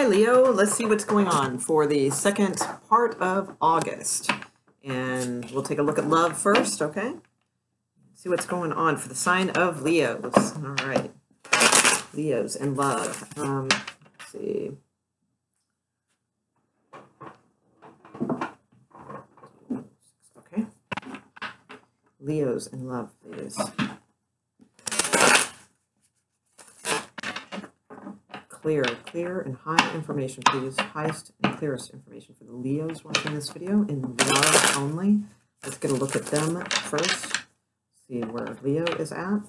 Hi, Leo. Let's see what's going on for the second part of August. And we'll take a look at love first, okay? See what's going on for the sign of Leos. All right. Leos and love. Let's see. Okay. Leos and love, please. Clear and high information, please. Highest and clearest information for the Leos watching this video in love only. Let's get a look at them first. See where Leo is at.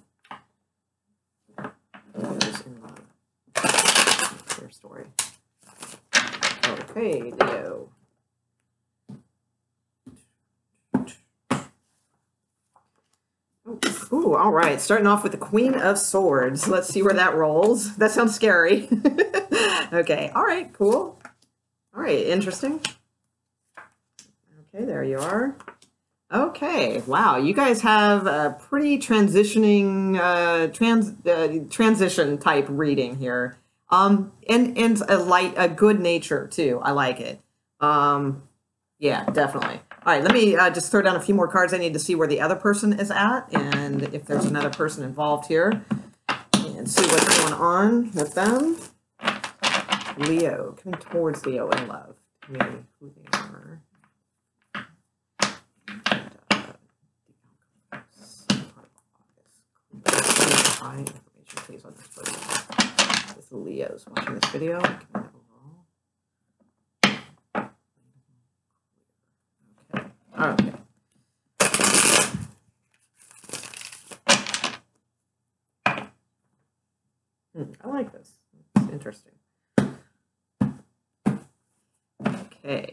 Leo's in love. Their story. Okay, Leo. Ooh, all right. Starting off with the Queen of Swords. Let's see where that rolls. That sounds scary. Okay. All right. Cool. All right. Interesting. Okay. There you are. Okay. Wow. You guys have a pretty transitioning, transition type reading here. And a good nature too. I like it. Yeah, definitely. All right, let me just throw down a few more cards. I need to see where the other person is at and if there's another person involved here and see what's going on with them. Leo, coming towards Leo in love. Tell me who they are. High information, please, on this person. This is Leo's watching this video. Okay. I like this. It's interesting. Okay.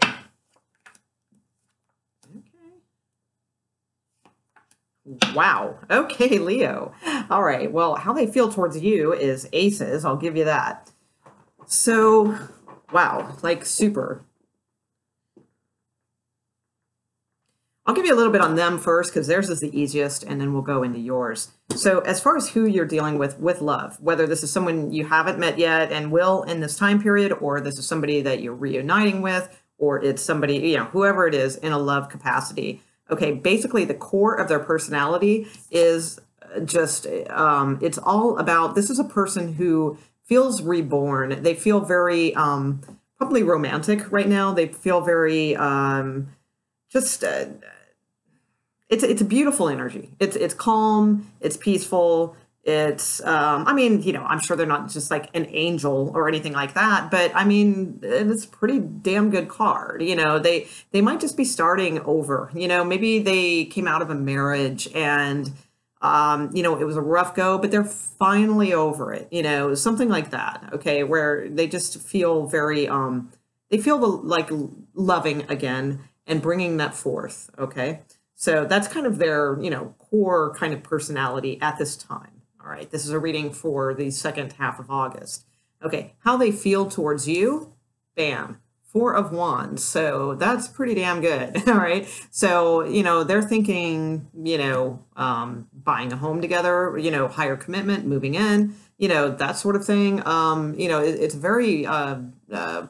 Wow. Okay, Leo. All right. Well, how they feel towards you is aces. I'll give you that. So, wow, like super. I'll give you a little bit on them first because theirs is the easiest, and then we'll go into yours. So as far as who you're dealing with love, whether this is someone you haven't met yet and will in this time period, or this is somebody that you're reuniting with, or it's somebody, you know, whoever it is in a love capacity. Okay, basically the core of their personality is just, it's all about, this is a person who feels reborn. They feel very, probably romantic right now. They feel very, just it's a beautiful energy. It's calm, it's peaceful, it's I mean, you know, I'm sure they're not just like an angel or anything like that, but I mean, it's a pretty damn good card. You know, they might just be starting over. You know, maybe they came out of a marriage and you know, it was a rough go, but they're finally over it, you know, something like that. Okay, where they just feel very they feel like loving again and bringing that forth, okay? So that's kind of their, you know, core kind of personality at this time, all right? This is a reading for the second half of August. Okay, how they feel towards you, bam, Four of Wands. So that's pretty damn good, all right? So, you know, they're thinking, you know, buying a home together, you know, higher commitment, moving in, you know, that sort of thing. You know, it's a very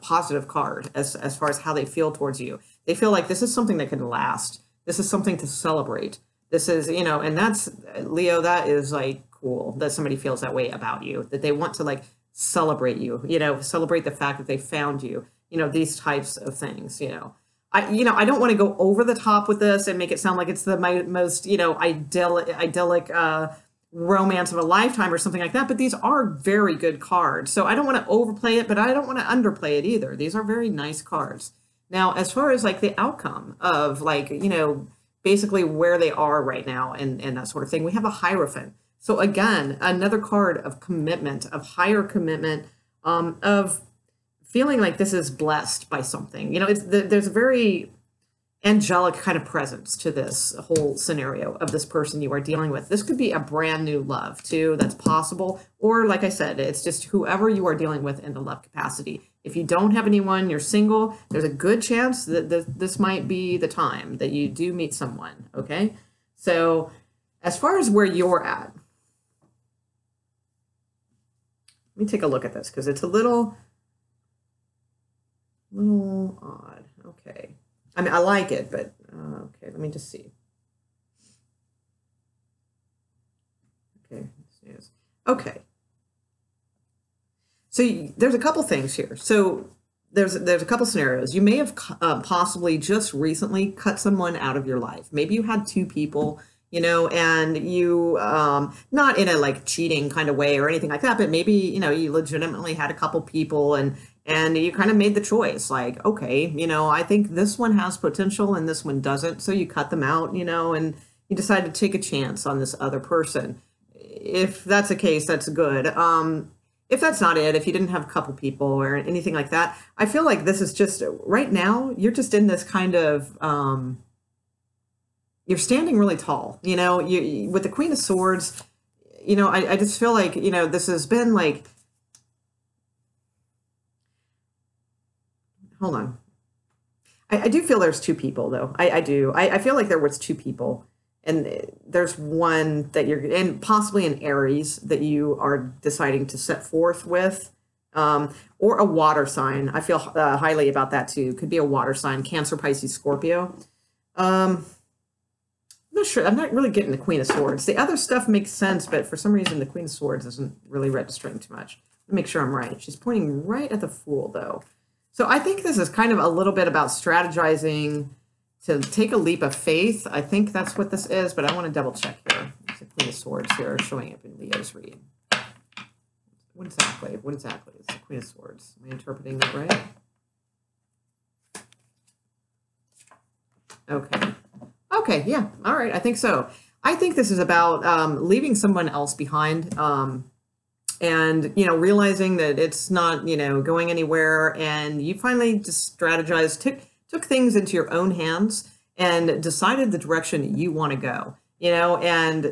positive card as far as how they feel towards you. They feel like this is something that can last. This is something to celebrate. This is, you know, and that's, Leo, that is like cool that somebody feels that way about you, that they want to like celebrate you, you know, celebrate the fact that they found you, you know, these types of things, you know. I don't want to go over the top with this and make it sound like it's the most, you know, idyllic romance of a lifetime or something like that, but these are very good cards. So I don't want to overplay it, but I don't want to underplay it either. These are very nice cards. Now, as far as like the outcome of like, you know, basically where they are right now and that sort of thing, we have a Hierophant. So again, another card of commitment, of higher commitment, of feeling like this is blessed by something. You know, there's a very angelic kind of presence to this whole scenario of this person you are dealing with. This could be a brand new love too, that's possible. Or like I said, it's just whoever you are dealing with in the love capacity. If you don't have anyone, you're single, there's a good chance that this might be the time that you do meet someone, okay? So as far as where you're at, let me take a look at this because it's a little little odd. Okay. I mean, I like it, but okay, let me just see. Okay. Okay. So there's a couple things here. So there's a couple scenarios. You may have possibly just recently cut someone out of your life. Maybe you had two people, and you not in a like cheating kind of way or anything like that, but maybe you legitimately had a couple people and you kind of made the choice like, okay, I think this one has potential and this one doesn't, so you cut them out, and you decide to take a chance on this other person. If that's the case, that's good. If that's not it, if you didn't have a couple people or anything like that, I feel like this is just right now, you're just in this kind of, you're standing really tall, you with the Queen of Swords, I just feel like, this has been like, hold on. I do feel there's two people though. I do. I feel like there was two people. And there's one that you're, and possibly an Aries that you are deciding to set forth with, or a water sign. I feel highly about that too. Could be a water sign, Cancer, Pisces, Scorpio. I'm not sure. I'm not really getting the Queen of Swords. The other stuff makes sense, but for some reason, the Queen of Swords isn't really registering too much. Let me make sure I'm right. She's pointing right at the Fool, though. So I think this is kind of a little bit about strategizing to take a leap of faith. I think that's what this is, but I want to double check here. It's the Queen of Swords here showing up in Leo's read. What exactly is the Queen of Swords? Am I interpreting that right? Okay. Okay, yeah. All right, I think so. I think this is about leaving someone else behind and, realizing that it's not, going anywhere, and you finally just strategized, took things into your own hands and decided the direction you want to go, and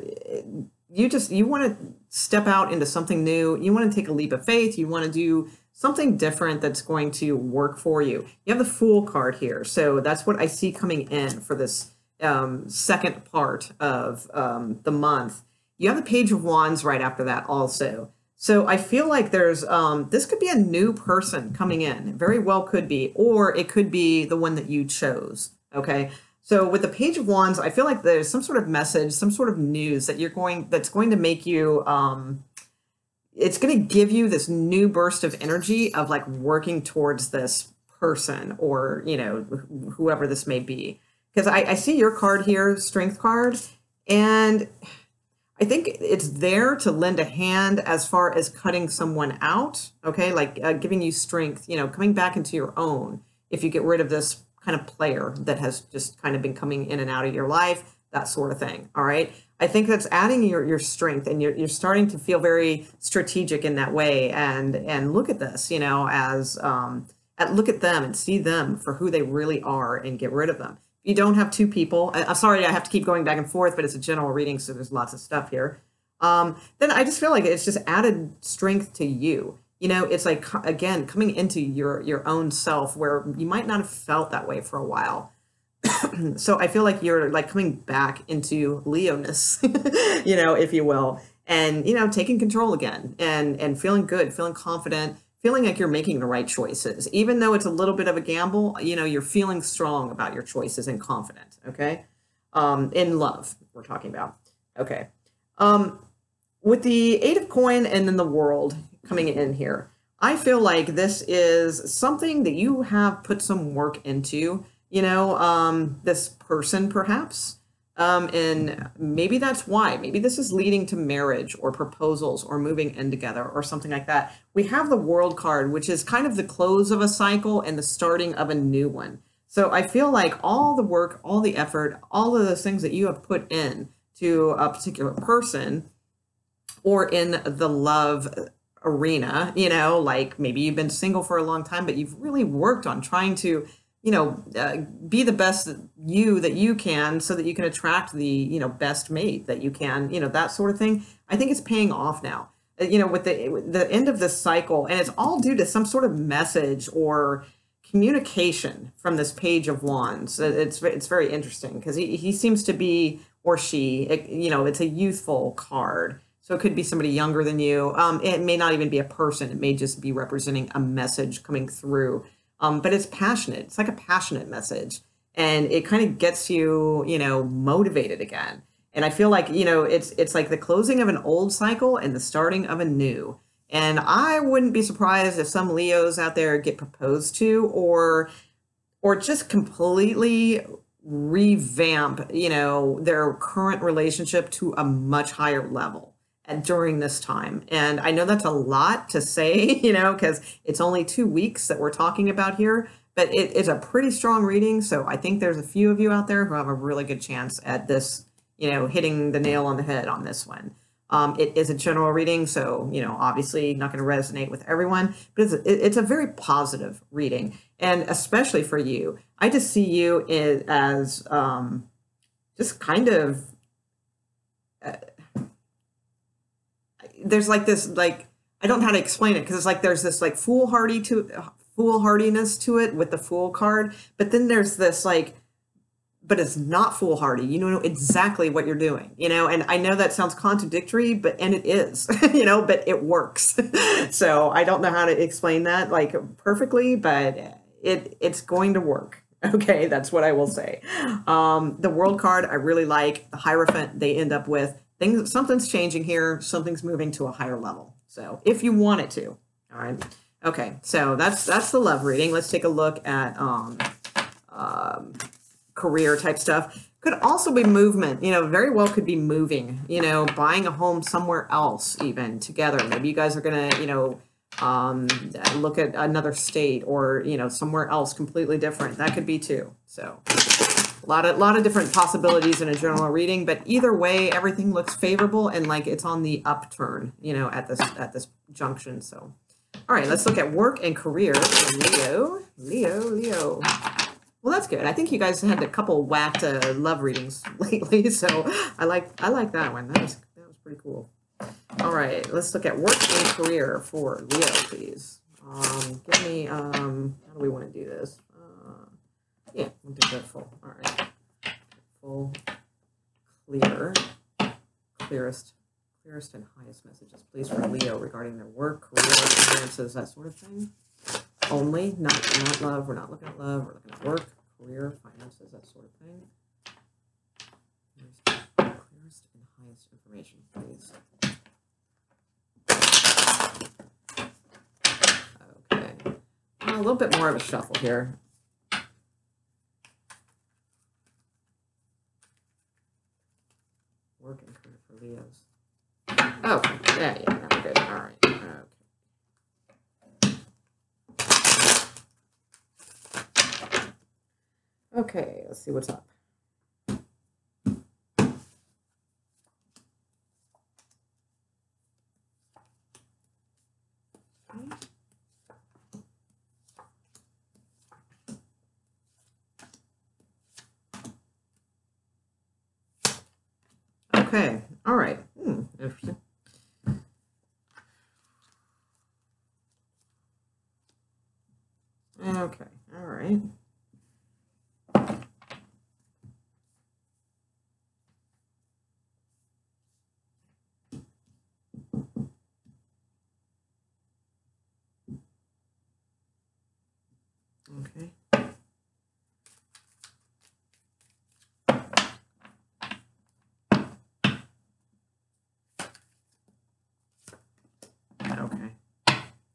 you want to step out into something new. You want to take a leap of faith. You want to do something different that's going to work for you. You have the Fool card here. So that's what I see coming in for this second part of the month. You have the Page of Wands right after that also. So I feel like there's, this could be a new person coming in. It very well could be, or it could be the one that you chose, okay? So with the Page of Wands, I feel like there's some sort of message, some sort of news that that's going to make you, it's going to give you this new burst of energy of like working towards this person or, whoever this may be. Because I see your card here, Strength card, and I think it's there to lend a hand as far as cutting someone out, okay? Like giving you strength, coming back into your own. If you get rid of this kind of player that has just kind of been coming in and out of your life, that sort of thing, all right? I think that's adding your strength, and you're starting to feel very strategic in that way. And look at this, as look at them and see them for who they really are and get rid of them. You don't have two people. I'm sorry, I have to keep going back and forth, but it's a general reading, so there's lots of stuff here. Then I just feel like it's just added strength to you. It's like, again, coming into your own self where you might not have felt that way for a while. So I feel like you're like coming back into Leo-ness, if you will, and, taking control again and feeling good, feeling confident, feeling like you're making the right choices. Even though it's a little bit of a gamble, you're feeling strong about your choices and confident, okay? In love, we're talking about. Okay. With the Eight of Coin and then the World coming in here, I feel like this is something that you have put some work into, this person perhaps. And maybe that's why. Maybe this is leading to marriage or proposals or moving in together or something like that. We have the World card, which is kind of the close of a cycle and the starting of a new one. So I feel like all the work, all the effort, all of those things that you have put in to a particular person or in the love arena, like maybe you've been single for a long time, but you've really worked on trying to be the best you that you can so that you can attract the, best mate that you can, that sort of thing. I think it's paying off now, with the end of this cycle, and it's all due to some sort of message or communication from this Page of Wands. It's very interesting because he seems to be, or she, it's a youthful card. So it could be somebody younger than you. It may not even be a person. It may just be representing a message coming through. But it's passionate. It's like a passionate message, and it kind of gets you, motivated again. And I feel like, it's like the closing of an old cycle and the starting of a new. And I wouldn't be surprised if some Leos out there get proposed to, or just completely revamp, their current relationship to a much higher level and during this time. And I know that's a lot to say, because it's only 2 weeks that we're talking about here, but it is a pretty strong reading. So I think there's a few of you out there who have a really good chance at this, hitting the nail on the head on this one. It is a general reading, so, obviously not going to resonate with everyone, but it's a very positive reading. And especially for you, I just see you as just kind of, there's like this, like, I don't know how to explain it, because it's like there's this like foolhardiness to it with the Fool card, but then there's this like, but it's not foolhardy. You know exactly what you're doing, and I know that sounds contradictory, and it is, but it works. So I don't know how to explain that like perfectly, but it's going to work. Okay, that's what I will say. The World card, I really like. The Hierophant, they end up with something's changing here. Something's moving to a higher level. So if you want it to, all right. Okay, so that's the love reading. Let's take a look at career type stuff. Could also be movement, very well could be moving, buying a home somewhere else even together. Maybe you guys are going to, look at another state or, somewhere else completely different. That could be too. So a lot of different possibilities in a general reading, but either way, everything looks favorable and like it's on the upturn, at this junction. So, all right, let's look at work and career. Leo. Well, that's good. I think you guys had a couple whacked love readings lately, so I like that one. That was pretty cool. All right, let's look at work and career for Leo, please. Give me how do we want to do this? Yeah, we'll do that full. All right, full, clearest and highest messages, please, for Leo regarding their work, career, finances, that sort of thing. Only, not love. We're not looking at love. We're looking at work, career, finances, that sort of thing. Clearest and highest information, please. Okay. A little bit more of a shuffle here. Work and career for Leos. Oh, yeah, now we're good. All right. Okay, let's see what's up. Okay, all right. Interesting. Okay, all right. Okay.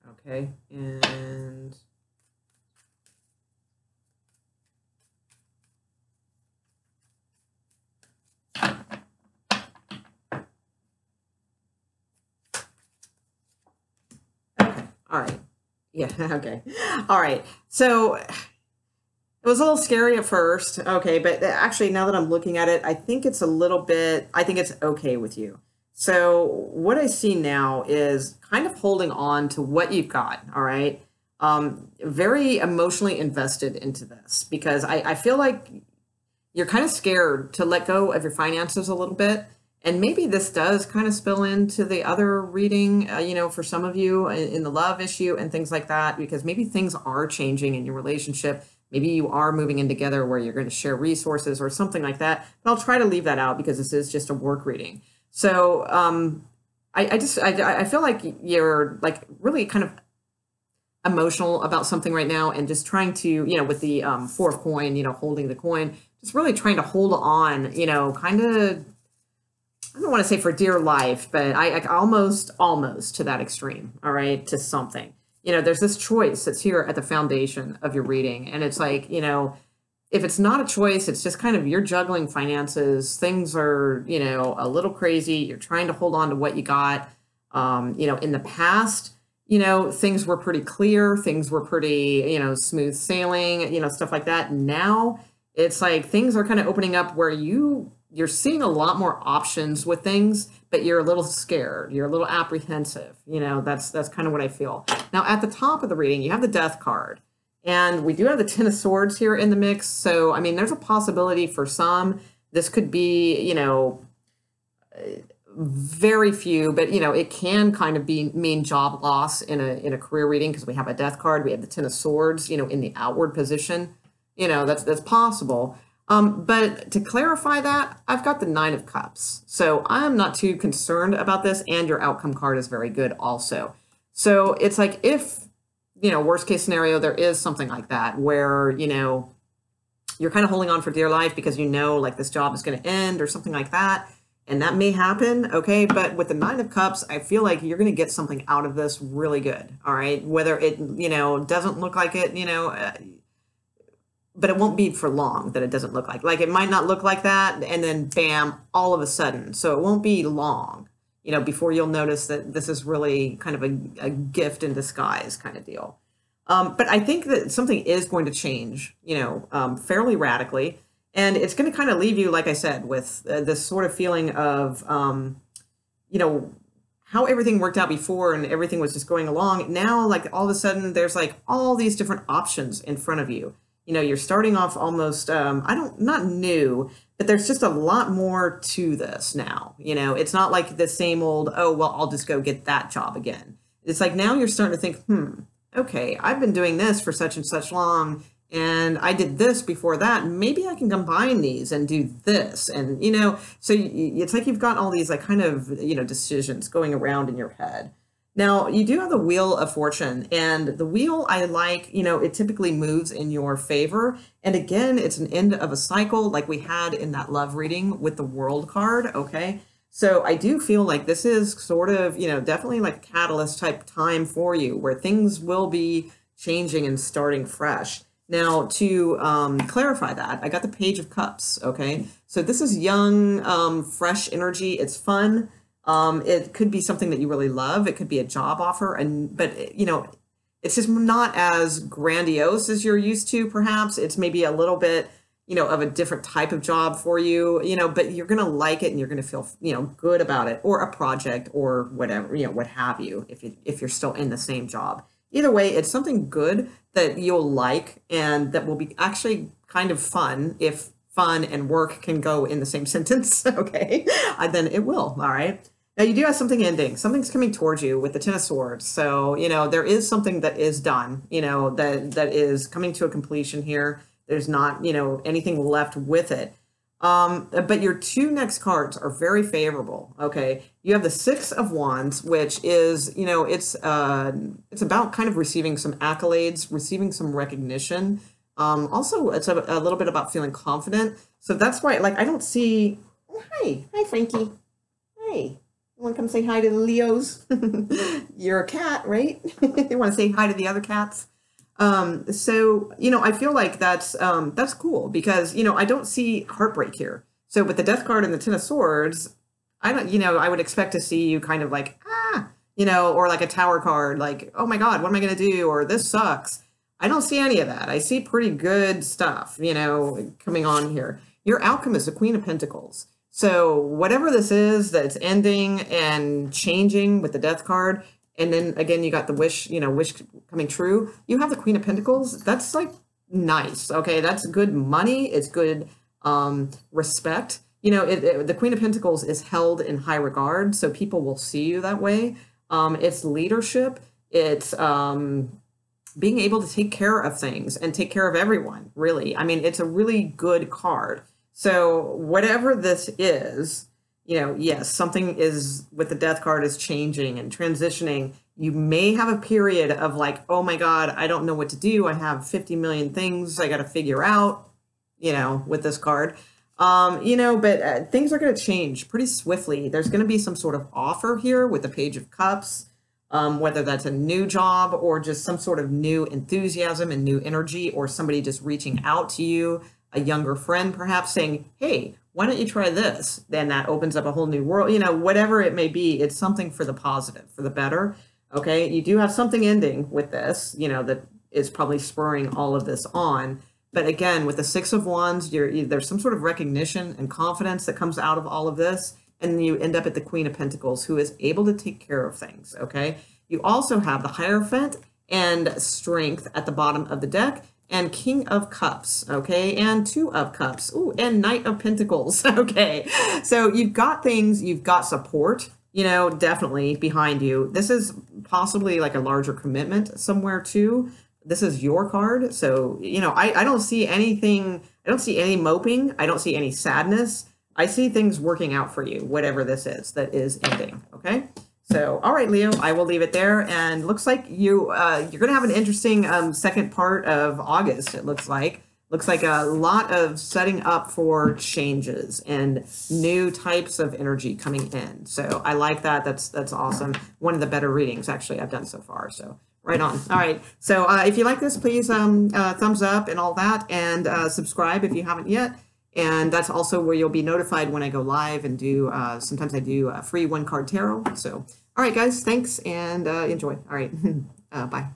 Okay, and all right. Yeah, okay. All right. So it was a little scary at first. Okay, but actually now that I'm looking at it, I think it's okay with you. So what I see now is kind of holding on to what you've got, all right? Very emotionally invested into this because I feel like you're kind of scared to let go of your finances a little bit. And maybe this does kind of spill into the other reading, for some of you in the love issue and things like that, because maybe things are changing in your relationship. Maybe you are moving in together where you're going to share resources or something like that. But I'll try to leave that out because this is just a work reading. So I feel like you're like really kind of emotional about something right now and just trying to, with the four of coin, holding the coin, just really trying to hold on, kind of, I don't want to say for dear life, but I almost to that extreme. All right. To something, there's this choice that's here at the foundation of your reading. And it's like, if it's not a choice, it's just kind of you're juggling finances. Things are, a little crazy. You're trying to hold on to what you got. In the past, things were pretty clear. Things were pretty, smooth sailing, stuff like that. Now it's like things are kind of opening up where you're seeing a lot more options with things, but you're a little scared. You're a little apprehensive. That's kind of what I feel. Now, at the top of the reading, you have the Death card. And we do have the Ten of Swords here in the mix. So, I mean, there's a possibility for some. This could be, very few, but, it can kind of mean job loss in a career reading because we have a Death card. We have the Ten of Swords, in the outward position. That's possible. But to clarify that, I've got the Nine of Cups. So I'm not too concerned about this. And your outcome card is very good also. So it's like if, worst case scenario, there is something like that where, you're kind of holding on for dear life because like this job is going to end or something like that. And that may happen. Okay. But with the Nine of Cups, I feel like you're going to get something out of this really good. All right. Whether it, doesn't look like it, but it won't be for long that it doesn't look like it might not look like that. And then bam, all of a sudden. So it won't be long, before you'll notice that this is really kind of a gift in disguise kind of deal. But I think that something is going to change, fairly radically. And it's going to kind of leave you, like I said, with this sort of feeling of, how everything worked out before and everything was just going along. Now, like all of a sudden, there's like all these different options in front of you. You're starting off almost, not new, but there's just a lot more to this now. It's not like the same old, oh, well, I'll just go get that job again. It's like now you're starting to think, okay, I've been doing this for such and such long, and I did this before that. Maybe I can combine these and do this. And, so it's like you've got all these like kind of, decisions going around in your head. Now, you do have the Wheel of Fortune, and the wheel, I like, it typically moves in your favor. And again, it's an end of a cycle like we had in that love reading with the World card, okay? So I do feel like this is sort of, definitely like a catalyst type time for you where things will be changing and starting fresh. Now, to clarify that, I got the Page of Cups, okay? So this is young, fresh energy. It's fun. It could be something that you really love. It could be a job offer, but it's just not as grandiose as you're used to, perhaps. It's maybe a little bit, of a different type of job for you, but you're going to like it and you're going to feel, good about it, or a project or whatever, what have you, if you're still in the same job. Either way, it's something good that you'll like and that will be actually kind of fun if fun and work can go in the same sentence, okay? Then it will, all right? Now, you do have something ending. Something's coming towards you with the Ten of Swords. So, there is something that is done, that is coming to a completion here. There's not, anything left with it. But your two next cards are very favorable, okay? You have the Six of Wands, which is, it's about kind of receiving some accolades, receiving some recognition. Also, it's a little bit about feeling confident. So that's why, like, I don't see... Oh, hi, Frankie. Hey. You want to come say hi to the Leos? You're a cat, right? You want to say hi to the other cats? So, I feel like that's cool because, I don't see heartbreak here. So with the Death card and the Ten of Swords, I don't, I would expect to see you kind of like, or like a Tower card, like, oh my God, what am I going to do? Or this sucks. I don't see any of that. I see pretty good stuff, coming on here. Your outcome is the Queen of Pentacles. So whatever this is that's ending and changing with the Death card, and then again, you got the wish coming true. You have the Queen of Pentacles. That's like nice. Okay. That's good money. It's good respect. The Queen of Pentacles is held in high regard. So people will see you that way. It's leadership. It's being able to take care of things and take care of everyone, really. I mean, it's a really good card. So whatever this is, yes, something is with the Death card is changing and transitioning, You may have a period of like, oh my God, I don't know what to do. I have 50 million things I got to figure out, with this card. But things are going to change pretty swiftly. There's going to be some sort of offer here with the Page of Cups, whether that's a new job or just some sort of new enthusiasm and new energy, or somebody just reaching out to you, a younger friend perhaps saying, hey, why don't you try this? Then that opens up a whole new world, whatever it may be. It's something for the positive, for the better. Okay. You do have something ending with this, that is probably spurring all of this on. But again, with the Six of Wands, there's some sort of recognition and confidence that comes out of all of this. And you end up at the Queen of Pentacles, who is able to take care of things. Okay. You also have the Hierophant and Strength at the bottom of the deck, and King of Cups. Okay. And Two of Cups. Ooh, and Knight of Pentacles. Okay. So you've got things, you've got support, definitely behind you. This is possibly like a larger commitment somewhere too. This is your card. So, I don't see anything. I don't see any moping. I don't see any sadness. I see things working out for you, whatever this is that is ending. Okay. So, all right, Leo, I will leave it there. And looks like you're going to have an interesting second part of August. It looks like a lot of setting up for changes and new types of energy coming in. So I like that. That's awesome. One of the better readings actually I've done so far. So right on. All right. So if you like this, please thumbs up and all that, and subscribe if you haven't yet. And that's also where you'll be notified when I go live and do, sometimes I do a free 1-card tarot. So, all right, guys, thanks, and enjoy. All right. Bye.